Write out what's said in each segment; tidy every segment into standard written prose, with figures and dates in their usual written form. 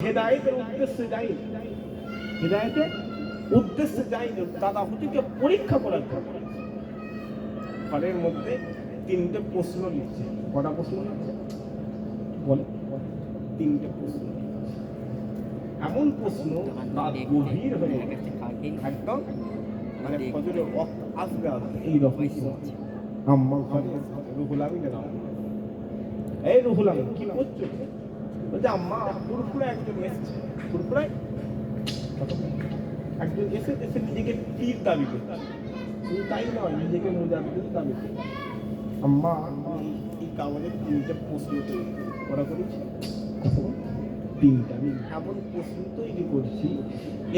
হেদায়েতের উদ্দেশ্যে যাই, হেদায়েতের উদ্দেশ্যে যাই দাদা হুজুরকে পরীক্ষা করার জন্য। ঘরের মধ্যে 3টে প্রশ্ন লিখছে। কটা প্রশ্ন লিখছে বলে? 3টে প্রশ্ন। এমন প্রশ্ন রাত গভীর হয়ে একদম মানে ফজরের ওয়াক্ত আসবে এইরকম। আম্মা ঘরে রুহুল আমিনের আম্মা, এই রুহুল আমিন কি করছো? বলছে আম্মা ফুরফুরা একজন এসছে। ফুরফুরায় একজন এসে এসে নিজেকে পীর দাবি করছে। শুধু তাই নয়, নিজেকে মুজাহিদ দাবি করছে। আম্মা এই কাগজে 3টে প্রশ্ন তৈরি করা করেছি। 3টা আমি এমন প্রশ্ন তৈরি করছি,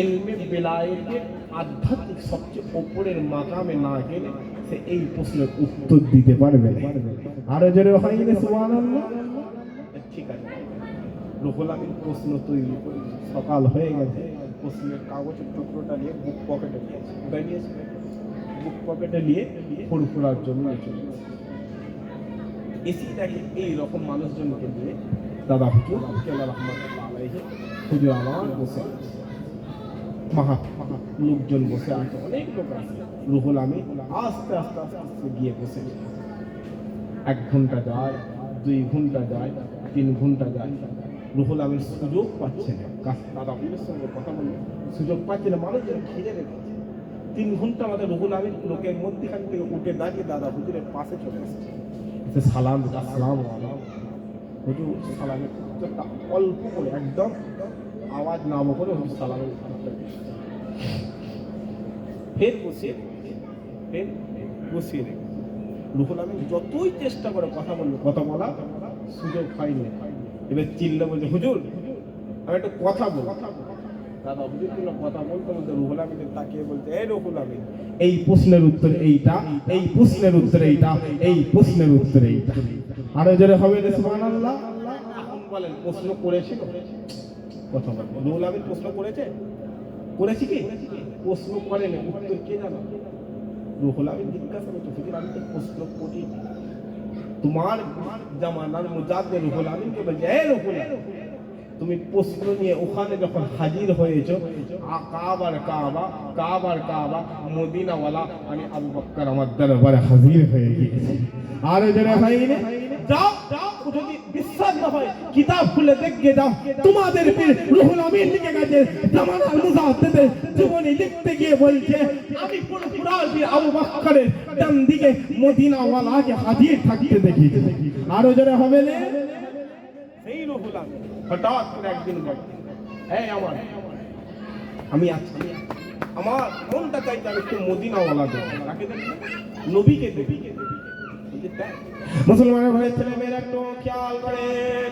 ইলমে বেলায়েতের আধ্যাত্মিক সবচেয়ে ওপরের মাকামে না গেলে সে এই প্রশ্নের উত্তর দিতে পারবে না। আরো জোরে হয়নি সুবহানাল্লাহ। ঠিক আছে, রুহুল আমিন প্রশ্ন তৈরি করেছে। সকাল হয়ে গেছে, প্রশ্নের কাগজের টুকরোটা নিয়ে বুক পকেটে নিয়েছে। কোথায় নিয়েছে? বুক পকেটে নিয়ে ফুরফুরার জন্য চলে এসি দেখে এইরকম মানুষজনকে নিয়ে দাদা হুজুর কেলা রহমাতুল্লাহ আলাইহি হুজুর আমার বসে মহা লোকজন বসে আছে, অনেক লোক আছে। রুহুল আমিন আস্তে আস্তে আস্তে আস্তে গিয়ে বসে। 1 ঘন্টা যায়, 2 ঘন্টা যায়, 3 ঘন্টা যায়। রুহুল আমিন সুযোগ পাচ্ছে না দাদা হুজুরের সঙ্গে কথা বলতে, সুযোগ পাচ্ছে না। মানুষজন ঘিরে রেখেছে। 3 ঘন্টা আমাদের রুহুল আমিন লোকের মধ্যখান থেকে উঠে দাঁড়িয়ে দাদা হুজুরের পাশে চলে এসেছে। সালাম দিতে, আসসালামু আলাইকুম হুজুর। সালামের উত্তরটা অল্প করে, একদম আওয়াজ না করে হুজুর সালামের উত্তরটা ফের বসিয়ে রেখে রুহুল আমিন যতই চেষ্টা করে কথা বললো, কথা বলা সুযোগ হয়নি। এবার চিল্লে বলছে হুজুর আমি একটা কথা বল। দাদা হুজুর কোনো কথা বলতে বলতে রুহুল আমিনের তাকিয়ে বলছে, এই রুহুল আমিন এই প্রশ্নের উত্তর এইটা, এই প্রশ্নের উত্তর এইটা, এই প্রশ্নের উত্তর এইটা। আরো জোরে হবে সুবহানাল্লাহ। এখন বলেন প্রশ্ন করেছিল? কথা বলেন, রুহুল আমিন প্রশ্ন করেছে? করেছি কি? প্রশ্ন করেনি, উত্তর কে জানো? রুহুল আমিন জিজ্ঞাসা করছে, হুজুর আমি তো প্রশ্ন করি। তোমার জামানার মুজাদ্দিদ রুহুল আমিনকে বলছে, এই রুহুল আমিন তুমি প্রশ্ন নিয়ে ওখানে যখন হাজির হয়েছো, কাবার কাবা, কাবার কাবা, মদিনাওয়ালা আমি আবু বকর আমার দরবারে হাজির হয়ে গিয়েছি। আর যারা ভাইনে যাও যাও, যদি বিশ্বাস না হয় কিতাব খুলে দেখে যাও, তোমাদের পীর রুহুল আমিন লিখে গেছে জামানার মুজাদ্দিদ জীবনী লিখতে গিয়ে বলছে আমি পুরো কুরআন পীর আবু বকরের ডান দিকে মদিনাওয়ালাকে হাজির থাকতে দেখেছি। আর যারা হবে না সেই রুহুল আমিন হঠাৎ করে একদিন বলে, এই আমার আমি আছি, আমার মনটা চাইছে আমি একটু মদিনাওয়ালা দেখি। কাকে দেখি? নবীকে দেখি। মুসলমানের ভাইয়ের ছেলে মেয়েরা একটু খেয়াল করেন।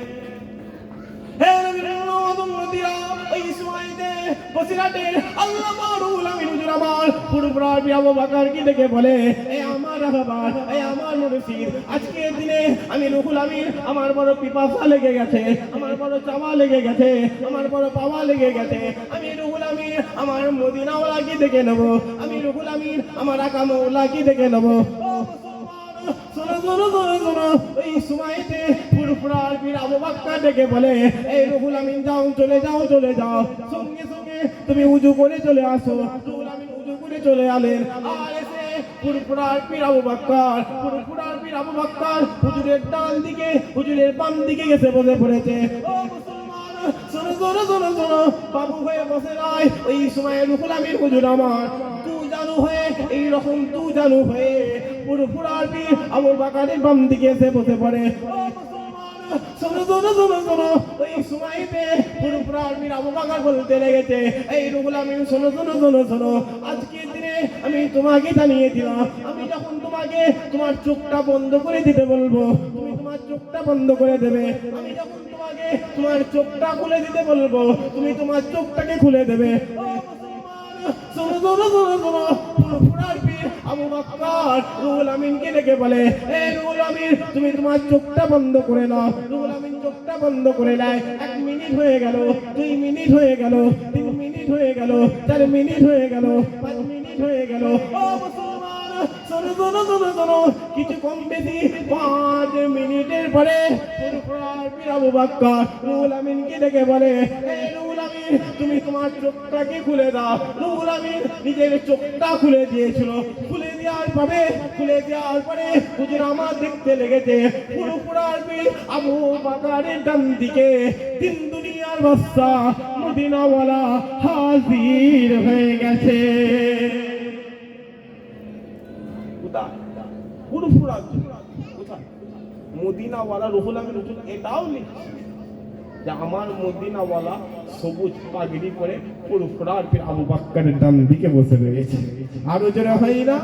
আজকের দিনে আমি রুহুল আমিন আমার বড় পিপাসা লেগে গেছে, আমার বড় চাওয়া লেগে গেছে, আমার বড় পাওয়া লেগে গেছে। আমি রুহুল আমিন আমার মদিনাওয়ালাকে দেখে নেবো, আমি রুহুল আমিন আমার আকা মওলাকে দেখে নেবো। এই সময়তে ফুরফুরার পীর আবু বকর ডেকে বলে, এই রুহুল আমিন যাও, চলে যাও, চলে যাও, সঙ্গে সঙ্গে তুমি উজু করে চলে আসো। রুহুল আমিন উজু করে চলে এলেন, আর এসে ফুরফুরার পীর আবু বকর, ফুরফুরার পীর আবু বকর হুজুরের ডান দিকে, হুজুরের বাম দিকে এসে বসে পড়েছে। ও মুসলমান শোনো শোনো শোনো শোনো, বাবু হয়ে বসে নাই। ওই সময় রুহুল আমিন হুজুর আমার তু জানু হয়ে, এইরকম তু জানু হয়ে ফুরফুরার পীর আবু বকরের বাম দিকে এসে বসে পড়ে। ও মুসলমান শোনো শোনো শোনো শোনো, ওই সময়তে ফুরফুরার পীর আবু বকর বলতে লেগেছে, এই রুহুল আমিন শোনো শোনো শোনো শোনো, আজকের দিনে আমি তোমাকে জানিয়ে দিলাম, আমি যখন তোমাকে তোমার চোখটা বন্ধ করে দিতে বলবো, তুমি তোমার চোখটা বন্ধ করে দেবে। আমি যখন তোমাকে তোমার চোখটা খুলে দিতে বলবো, তুমি তোমার চোখটাকে খুলে দেবে। ও মুসলমান শোনো শোনো শোনো শোনো, ফুরফুরার পীর আবু বকর রুহুল আমিনকে ডেকে বলে, এই রুহুল আমিন তুমি তোমার চোখটা বন্ধ করে নাও। রুহুল আমিন চোখটা বন্ধ করে নেয়। 1 মিনিট হয়ে গেল, 2 মিনিট হয়ে গেল, 3 মিনিট হয়ে গেল, 4 মিনিট হয়ে গেল, 5 মিনিট হয়ে গেল। ও মুসলমান কিছু কম বেশি 5 মিনিটের পরে আবু বকর রুহুল আমিনকে ডেকে বলে, রুহুল আমিন তুমি তোমার চোখটাকে খুলে দাও। রুহুল আমিন নিজের চোখটা খুলে দিয়েছিল। খুলে দেওয়ার পরে হুজুর আমার দেখতে লেগেছে ফুরফুরার পীর আবু বকরের ডান দিকে 3 দুনিয়ার বাদশা মদিনাওয়ালা হাজির হয়ে গেছে। মদিনাওয়ালা রুহুল আমিন হুজুর এটাও লিখছে যে আমার মদিনাওয়ালা সবুজ পাগড়ি পরে ফুরফুরার পীর আবু বকরের ডান দিকে বসে রয়েছে। আরো জোরে হয় না?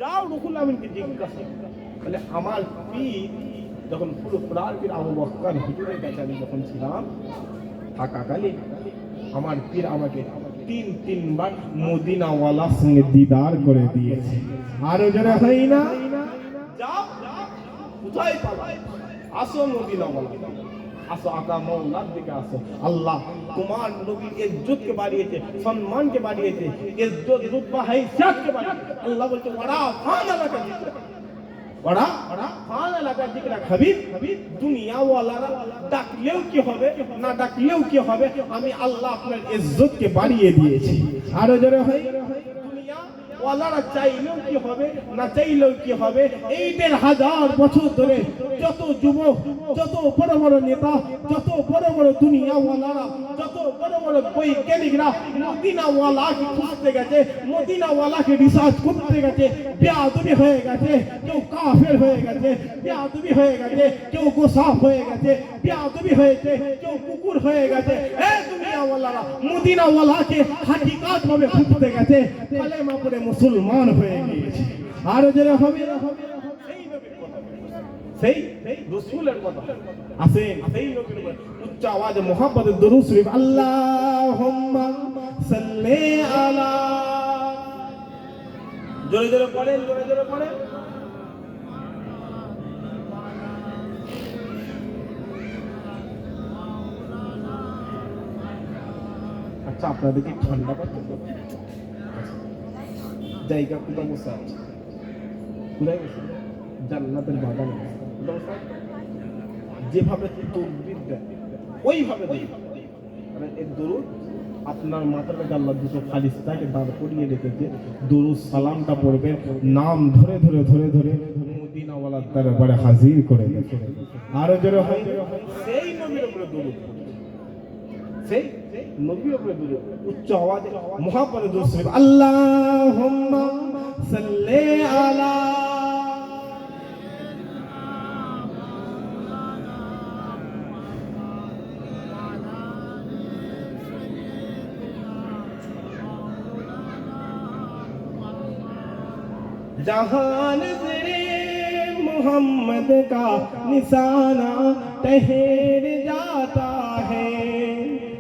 যাও রুহুল আমিনকে জিজ্ঞাসা বলে, আমার পীর যখন ফুরফুরার পীর আবু বকর হুজুরের কাছে আমি যখন ছিলাম থাকাকালে আমার পীর আমাকে 3 বার মদিনাওয়ালার সঙ্গে দিদার করে দিয়েছে। আরো যারা হয় না? যাও কোথায় পাবা? আসো মদিনাওয়ালা, আসো আকা মওলার দিকে আসো। আল্লাহ তোমার নবীর ইজ্জতকে বাড়িয়েছে, সম্মানকে বাড়িয়েছে, ইজ্জত রুতবা হাইসাতকে বাড়িয়েছে। আল্লাহ বলছে ওয়ারা ফানা লাকা যিকরা, ওয়ারা ফানা লাকা যিকরা। হাবিব দুনিয়া ওয়ালারা ডাকলেও কি হবে না ডাকলেও কি হবে, আমি আল্লাহ আপনার ইজ্জতকে বাড়িয়ে দিয়েছি। আরো জোরে হয়, দুনিয়া ওয়ালারা চাইলেও কি হবে না চাইলেও কি হবে, এই 1500 বছর ধরে যত যুবক, যত বড় বড় নেতা, যত বড় বড় দুনিয়া ওয়ালারা, যত বড় বড় বৈজ্ঞানিকরা মদিনা ওয়ালাকে খুঁজতে গেছে, মদিনা ওয়ালাকে রিসার্চ করতে গেছে, বেয়াদবি হয়ে গেছে, কেউ কাফের হয়ে গেছে, বেয়াদবি হয়ে গেছে, কেউ গোসাফ হয়ে গেছে, বেয়াদবি হয়েছে, কেউ কুকুর হয়ে গেছে। এই দুনিয়া ওয়ালারা মদিনা ওয়ালাকে হাকিকাত ভাবে খুঁজতে গেছে, কালেমা পড়ে মুসলমান হয়ে গিয়েছে। আর যারা হবে সেই রাসূলের কথা আসেন, সেই নবীর উচ্চ আওয়াজে মুহাম্মাদের দরুদ শরীফ আল্লাহুম্মা সাল্লি আলা, জোরে জোরে পড়েন, জোরে জোরে পড়েন। আচ্ছা আপনাদের কি ঠান্ডা করতে জায়গা কোথাও বসে আছে? কোথায় বসে? জান্নাতের বাগান যেভাবে তকবীর দেয় ওইভাবে দেয়। মানে এই দরুদ আপনার মাথাটাকে আল্লাহ দুটো খালিস্তাকে দাঁড় করিয়ে রেখেছে, দরুদ সালামটা পড়বেন, নাম ধরে ধরে ধরে ধরে মদিনাওয়ালার দরবারে হাজির করে দেবে। আরো জোরে হয়, সেই নবীর উপরে দরুদ, সেই নবীর উপরে দরুদ উচ্চ আওয়াজে মুহাম্মাদের দরুদ শরীফ আল্লাহুম্মা সাল্লি আলা। जहान तेरे मोहम्मद का निशाना ठहर जाता है।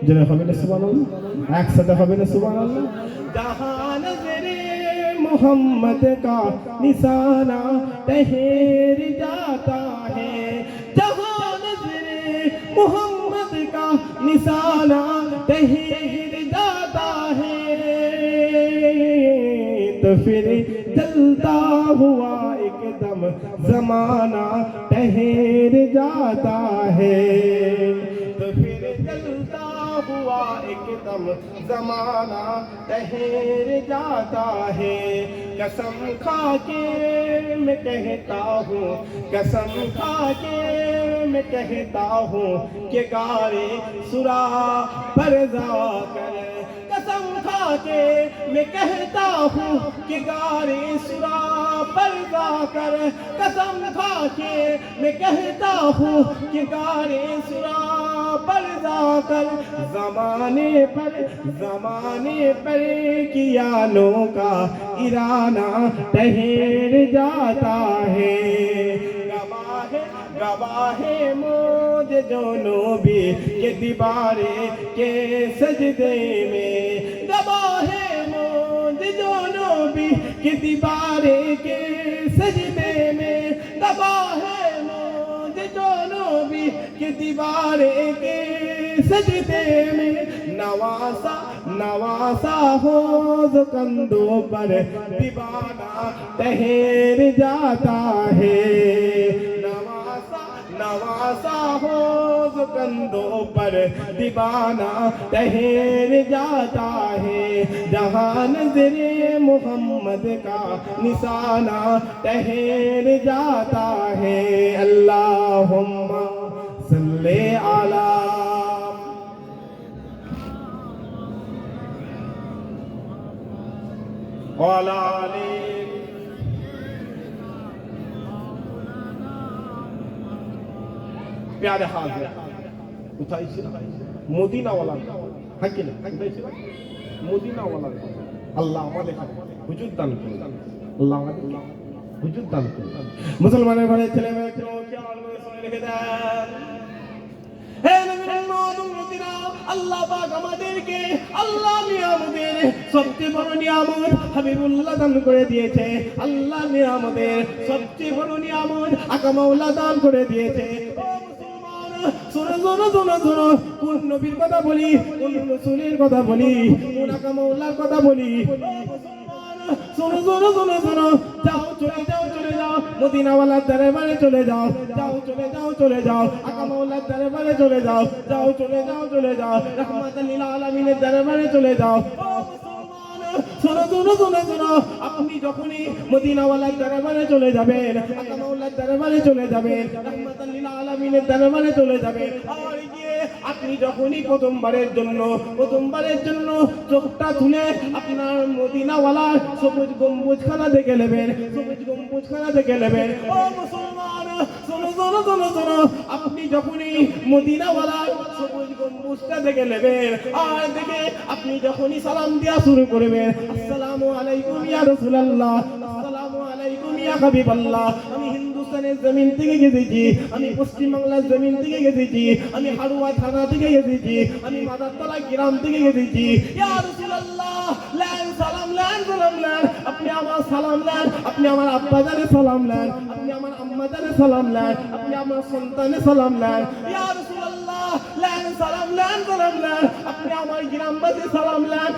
जरा हमें ना सुभान अल्लाह, एक साथ हमें ना सुभान अल्लाह। जहान तेरे मोहम्मद का निशाना ठहर जाता है, जहान तेरे मोहम्मद का निशाना ठहर जाता है, तो फिर चलता हुआ एकदम जमाना ठहर जाता है, तो फिर चलता हुआ एकदम जमाना ठहर जाता है। कसम खा के मैं कहता हूँ, कसम खा के मैं कहता हूँ कि गारे सुरा पर जाकर, कसम खा के मैं कहता हूँ कि गारे सुरा पर जाकर, कसम खा के मैं कहता हूँ कि गारे सुरा पर जाकर, जमाने पर कियानों का इराना ठहर जाता है। गवाहे मोज जोनो भी के दीवारे के सजदे में, गवाहे मोज जोनो भी के दीवारे के सजदे में, गवाहे मोज जोनो भी के दीवारे के सजदे में, नवासा नवासा हो जो कंधों पर दीवाना ठहर जाता है नवासा नवासा हो जो कंधों पर दीवाना ठहर जाता है जहान ज़िरे मोहम्मद का निशाना ठहर जाता है अल्लाहुम्मा सल्ले अला वाला प्यारे हाजिर কোথায় ছিল মদিনাওয়ালা হ্যাঁ কি না কোথায় ছিল মদিনাওয়ালা আল্লাহ আমাদের হুজুর দান করুন আল্লাহ আমাদের হুজুর দান করুন মুসলমানের ঘরে ছেলে মেয়েকে খেয়াল করে শুনে রেখে দেন হে নবীর উম্মত উম্মতিরা আল্লাহ পাক আমাদেরকে আল্লাহ নিয়ামতের সবচেয়ে বড় নিয়ামত হাবিবুল্লাহ দান করে দিয়েছে আল্লাহ নিয়ামতের সবচেয়ে বড় নিয়ামত আকা মাওলা দান করে দিয়েছে শোনো শোনো শোনো শোনো কোন নবীর কথা বলি কোন রাসূলের কথা বলি কোন আকা মাওলার কথা বলি শোনো শোনো শোনো শোনো যাও চলে যাও মদিনাওয়ালার দরবারে চলে যাও চলে যাও আকা মাওলার দরবারে চলে যাও চলে যাও রাহমাতাল লিল আলামিনের দরবারে চলে যাও শোনো শোনো শোনো শোনো আপনি যখনই মদিনাওয়ালার দরবারে চলে যাবেন আকা মাওলার দরবারে চলে যাবেন রাহমাতাল লিল আলামিনের দরবারে চলে যাবেন আর গিয়ে আপনি যখনই প্রথমবারের জন্য চোখটা তুলে আপনার মদিনাওয়ালার সবুজ গম্বুজখানা দেখে নেবেন ও মুসলমান শোনো শোনো শোনো শোনো আপনি যখনই মদিনাওয়ালার সবুজ গম্বুজটা দেখে নেবেন আর দেখে আপনি যখনই সালাম দেওয়া শুরু করবেন আসসালামু আলাইকুম ইয়া রাসূলুল্লাহ আসসালামু আলাইকুম ইয়া হাবিবাল্লাহ আমি হিন্দুস্তানের জমিন থেকে গেছি আমি পশ্চিম বাংলার জমিন থেকে গেছি আমি হাড়ুয়া থানা থেকে গেছি আমি মাদারতলা গ্রাম থেকে গেছি ইয়া রাসূলুল্লাহ লান সালাম লান আপনি আমার সালাম নেন আপনি আমার আব্বাজানের সালাম নেন আপনি আমার আম্মাজানের সালাম নেন আপনি আমার সন্তানের সালাম নেন ইয়া রাসূলুল্লাহ লান সালাম নেন আপনি আমার গ্রামবাসীর সালাম নেন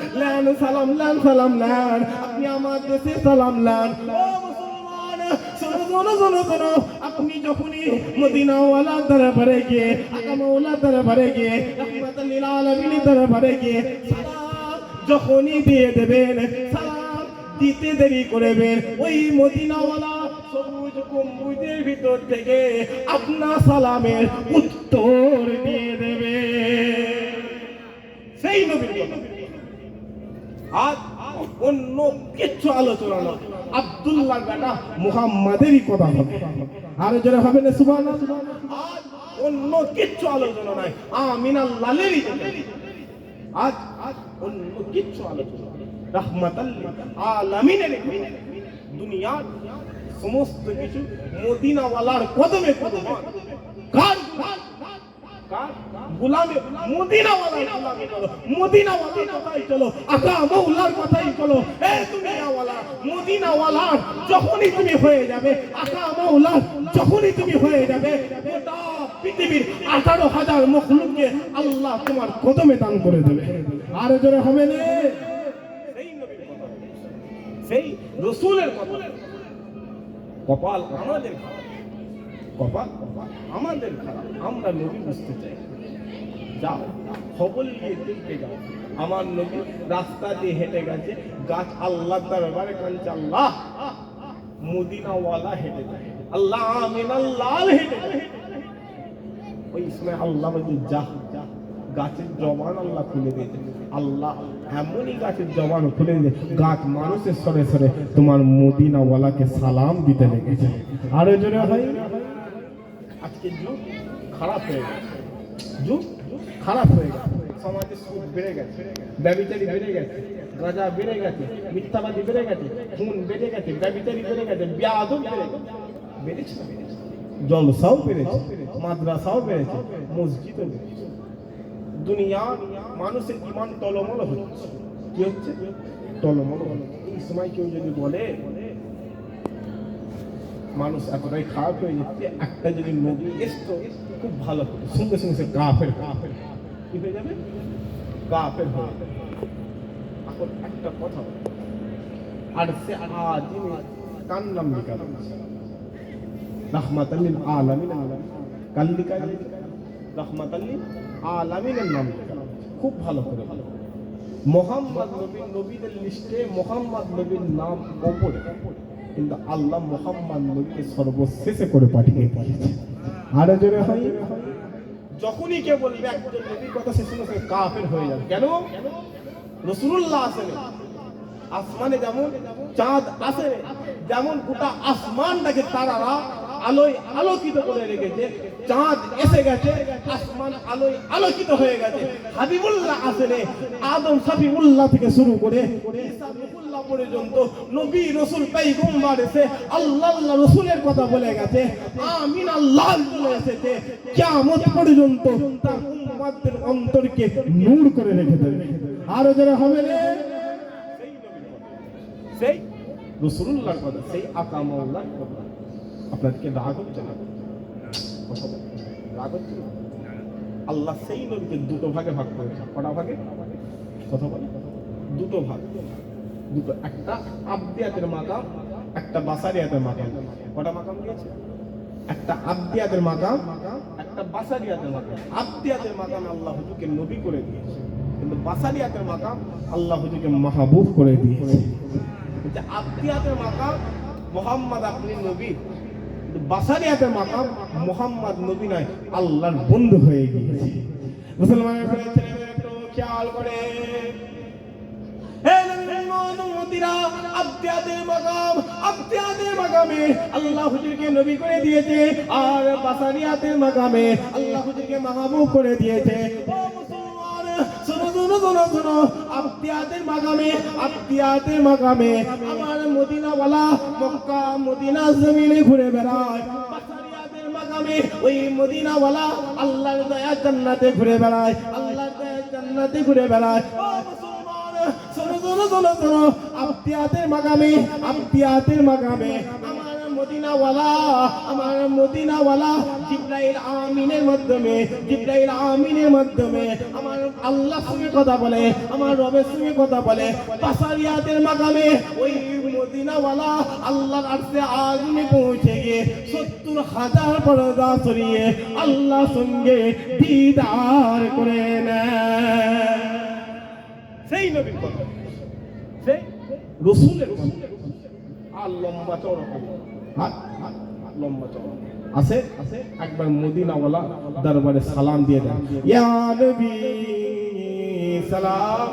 আপনি আমার দেশের সালাম নেন ও মুসলমান শোনো আপনি যখনই মদিনাওয়ালার দরবারে গিয়ে আকা মাওলার দরবারে গিয়ে রাহমাতাল লিল আলামিনের দরবারে গিয়ে সালাম যখনই দিয়ে দেবেন সালাম দিতে দেরি করবেন ওই মদিনাওয়ালা সবুজ গম্বুজের ভিতর থেকে আপনার সালামের উত্তর দিয়ে দেবে সেই নবীর কথা আজ অন্য কিছু আলোচনা না আব্দুল্লাহ বেটা মুহাম্মাদেরই কথা হবে আর যারা হবে না সুবহানাল্লাহ আজ অন্য কিছু আলোচনা নাই আমিনাল লালেরই আজ অন্য কিছু আলোচনা রাহমাতাল আলামিনের দুনিয়ার সমস্ত কিছু মদিনাওয়ালার কদমে কদমান কার গোলামে মদিনাওয়ালার গোলামি করো মদিনাওয়ালার কথাই চলো আকা মাওলার কথাই চলো এ দুনিয়াওয়ালা মদিনাওয়ালার যখনই তুমি হয়ে যাবে আকা মাওলার যখনই তুমি হয়ে যাবে গোটা পৃথিবীর 18,000 মাখলুককে আল্লাহ তোমার কদমে দান করে দেবে আর জোরে হবে না সেই নবীর কথা সেই রাসূলের কথা কপাল আমাদের কপাল আমাদের খারাপ আমরা নবী বুঝতে চাই যাও খবর নিয়ে দেখতে যাও আমার নবী রাস্তা দিয়ে হেঁটে গেছে গাছ আল্লাহ দরবারে কাঁদছে আল্লাহ মদিনাওয়ালা হেঁটে যায় আল্লাহ আমিনাল লাল হেঁটে যায় ওই সময় আল্লাহ বলছে যা গাছের জবান আল্লাহ খুলে দিয়েছে আল্লাহ এমনই গাছের জবান খুলে দিয়েছে গাছ মানুষের সরে সরে তোমার মদিনাওয়ালাকে সালাম দিতে লেগেছে আরো জোরে হয় আজকে যুগ খারাপ হয়ে গেছে সমাজে সুদ বেড়ে গেছে ব্যভিচারী বেড়ে গেছে গাঁজা বেড়ে গেছে মিথ্যাবাদী বেড়ে গেছে খুন বেড়ে গেছে ব্যভিচারী বেড়ে গেছে বেয়াদব বেড়ে গেছে বেড়েছে জলসাও বেড়েছে মাদ্রাসাও বেড়েছে মসজিদও বেড়েছে দুনিয়ার মানুষের ঈমান টলমল হচ্ছে কি হচ্ছে টলমল হচ্ছে এই সময় কেউ যদি বলে মানুষ এতটাই খারাপ হয়ে যাচ্ছে একটা যদি নবী এসতো খুব ভালো হতো সঙ্গে সঙ্গে সে কাফের কি হয়ে যাবে কাফের হয়ে যায়। এখন একটা কথা, আর সে আজিমে কার নাম লিখা রয়েছে? রাহমাতাল লিল আলামিন, কার লিখা রয়েছে? রাহমাতাল লিল আলামিনের নাম লিখা রয়েছে। খুব ভালো করে মোহাম্মদ নবীর নবীদের লিস্টে মোহাম্মদ নবীর নাম ওপরে, কিন্তু আল্লাহ মোহাম্মদ নবীকে সর্বশেষে করে পাঠিয়ে দিয়েছে। আরো জোরে হয়, যখনই কে বলবে একজন নবীর কথা সে শুনে সে কাফের হয়ে যাবে। কেন? রাসূলুল্লাহ আসেন আসমানে, যেমন চাঁদ আসে, যেমন গোটা আসমানটাকে তারারা আলোয় আলোকিত করে রেখেছে, চাঁদ এসে গেছে, আসমান আলোয় আলোকিত হয়ে গেছে। হাবিবুল্লাহ আসেনে আদম সফিউল্লাহ থেকে শুরু করে ঈসা রূহুল্লাহ পর্যন্ত নবী রাসূল পয়গম্বর এসে আল্লাহ রাসূলের কথা বলে গেছে, আমিন আল্লাহ বলে এসেছে। কিয়ামত পর্যন্ত তার উম্মতের অন্তরকে নূর করে রেখে দেবে। আরো যারা হবে রে সেই রাসূলুল্লাহর কথা, সেই আকা মাওলার কথা। আপনাদেরকে রাগ হচ্ছে না? রাগ হচ্ছে না? আল্লাহ সেই নবীকে দুটো ভাগে ভাগ করেছে। কটা ভাগে? কথা বলে দুটো ভাগ, দুটো, একটা আবদিয়াতের মাকাম, একটা বাসারিয়াতের মাকাম। কটা মাকাম দিয়েছে? একটা আবদিয়াতের মাকাম, একটা বাসারিয়াতের মাকাম। আবদিয়াতের মাকাম আল্লাহ হুজুরকে নবী করে দিয়েছে, কিন্তু বাসারিয়াতের মাকাম আল্লাহ হুজুরকে মাহবুব করে দিয়েছে। আবদিয়াতের মাকাম মুহাম্মদ আপনি নবী, বাসারিয়াতের মাকাম মুহাম্মদ নবী নয়, আল্লাহর বন্ধু হয়ে গিয়েছে। মুসলমানের ছেলেমেয়েরা একটু খেয়াল করে, হে নবীরা, আবদিয়াতের মাকামে আল্লাহ হুজুরকে নবী করে দিয়েছে, আর বাসারিয়াতের মাকামে আল্লাহ হুজুরকে মাহবুব করে দিয়েছে। শোনো, আবদিয়াতের মাকামে আমার মদিনাওয়ালা মক্কা মদিনা জমিনে ঘুরে বেড়ায়, বাসারিয়াতের মাকামে ওই মদিনাওয়ালা আল্লাহর দয়া জান্নাতে ঘুরে বেড়ায়, আল্লাহর দয়া জান্নাতে ঘুরে বেড়ায়। ও মুসলমান, শোনো, আবদিয়াতের মাকামে আমার মদিনাওয়ালা জিবরাইল আমিনের মাধ্যমে আমার আল্লাহর সঙ্গে কথা বলে, আমার রবের সঙ্গে কথা বলে। বাসারিয়াতের মাকামে ওই মদিনাওয়ালা আল্লাহর আরশে আযমে পৌঁছে গিয়ে ৭০,০০০ পর্দা সরিয়ে আল্লাহর সঙ্গে দিদার করে নেয়। সেই নবীর কথা, সেই রাসূলের কথা। আর লম্বা চওড়া আছে একবার মদিনাওয়ালা দরবারে সালাম দিয়ে দেন, ইয়া নবী সালাম।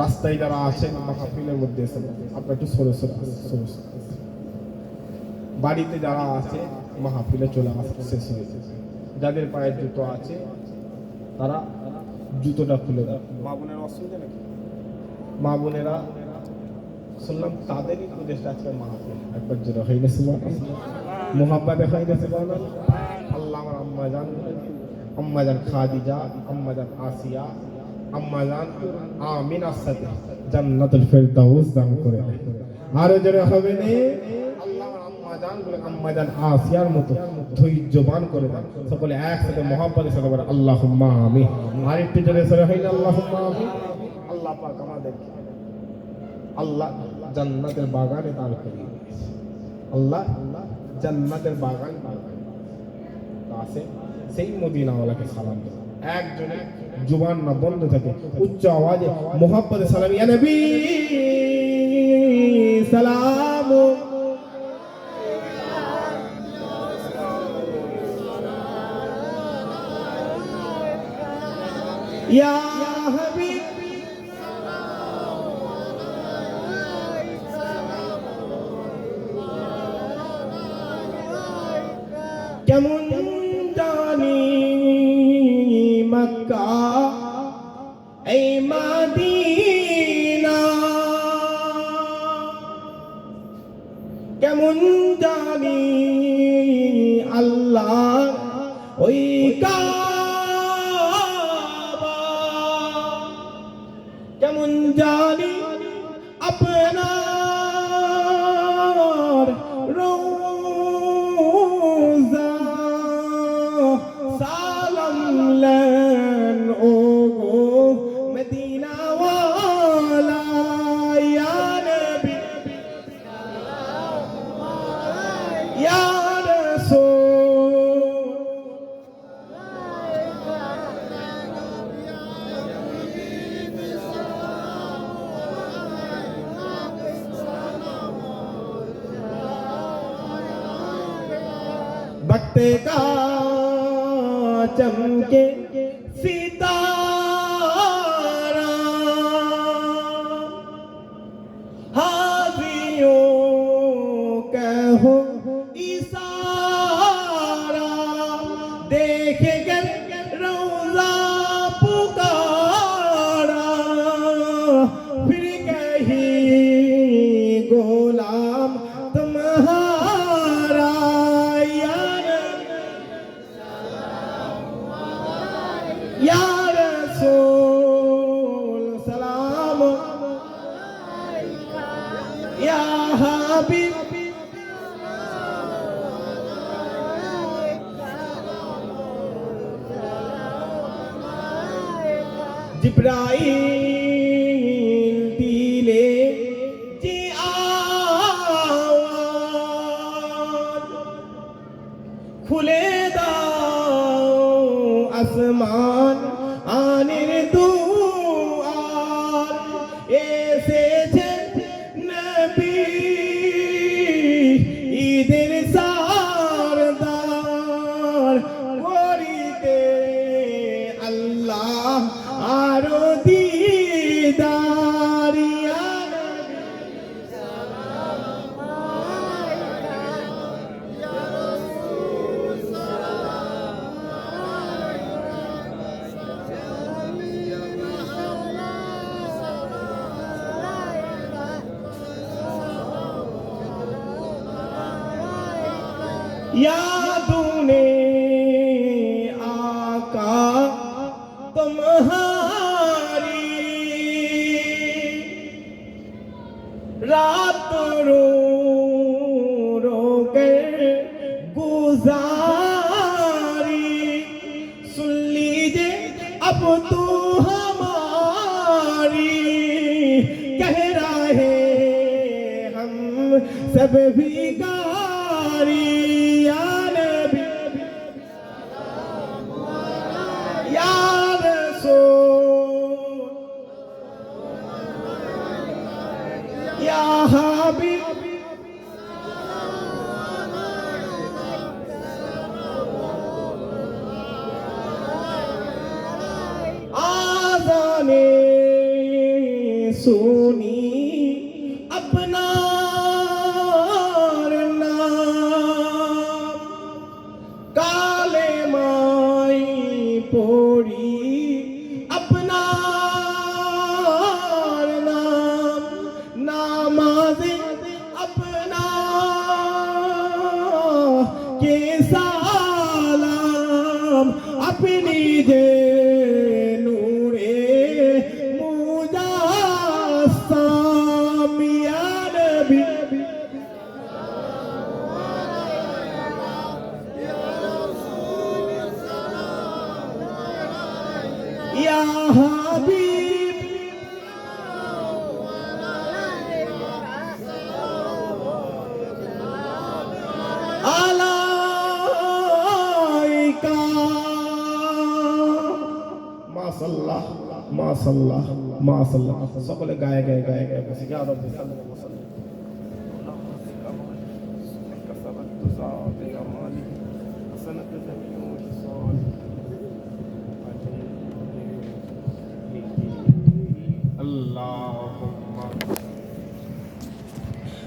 রাস্তায় যারা আছেন মাহফিলের মধ্যে আপনার একটু সরে বাড়িতে যারা আছে মাহফিলে চলে আসতে শেষ হয়েছে। যাদের পায়ে জুতো আছে তারা জুতোটা খুলে দেয়। মা বোনের অসুবিধা নাকি? মা বোনেরা শুনলাম তাদেরই উদ্দেশ্যে আজকে মাহফিল। একবার জোরে হইলে সুবহানাল্লাহ, মুহাব্বতে হইলে সুবহানাল্লাহ। আল্লাহ আমার আম্মাজান খাদিজা, আম্মাজান আসিয়া, আম্মাজান আমিনার সাথে জান্নাতুল ফেরদাউস দান করে দেয়। আরো জোরে হবে না? আল্লাহ আম্মাজান বলে আম্মাজান আসিয়ার মতো ধৈর্যবান করে দেন। সকলে একসাথে মুহাব্বতের সাথে বলে আল্লাহুম্মা আমিন। আর একটু জোরে সরে হইলে আল্লাহুম্মা আমিন। আল্লাহ পাক আমাদের আল্লাহ জান্নাতের বাগানে দান করে দিয়েছে। আল্লাহ জান্নাতের বাগান আছে, সেই মদিনাওয়ালাকে সালাম দেন। একজনের জুবান না বন্ধ থাকে, উচ্চ আওয়াজে মুহাব্বতে সালাম, ইয়া নবী সালাম, ইয়া হাবিব কেমন জানি মক্কা এই মদিনা, কেমন জানি আল্লাহ ওই কাবা, জানি আপনার রোজা সালাম লেন ও গো মদিনা ওয়ালা ইয়া নবী ইয়া রাসূল वक्त का चमके सितारा हाजियों कहो इशारा देखे कर रोजा पुकारा फिर कहीं गुलाम तुम्हारा या रसूल सलाम या हबीब जिब्राइल दिले जी आवाज खुले दाओ আসমান আনির দুয়ার এসেছে নবী ঈদের সারদার করিতে আল্লাহ আরো দিদার ইয়া নবী সালাম আলাইকা ইয়া রাসূল সালাম यादूने आका तुम्हारी रात रो रो कर गुजारी सुन लीजिए अब तो हमारी कह रहे हम सब भिखारी या नबी या रसूल या हबीब आज़ाने सुनी अपना পড়ি আপনার নাম নামাজে আপনার কে সালাম আপনি যে নূরে মুজাসসাম ইয়া নবী या हबीब अलाइका माशाल्लाह माशाल्लाह माशाल्लाह সকলে গায়ে গায়ে গায়ে গায়ে বসে ইয়া রব্বি সাল্লাল্লাহু আলাইহি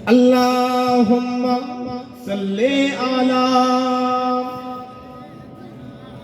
اللهم صل على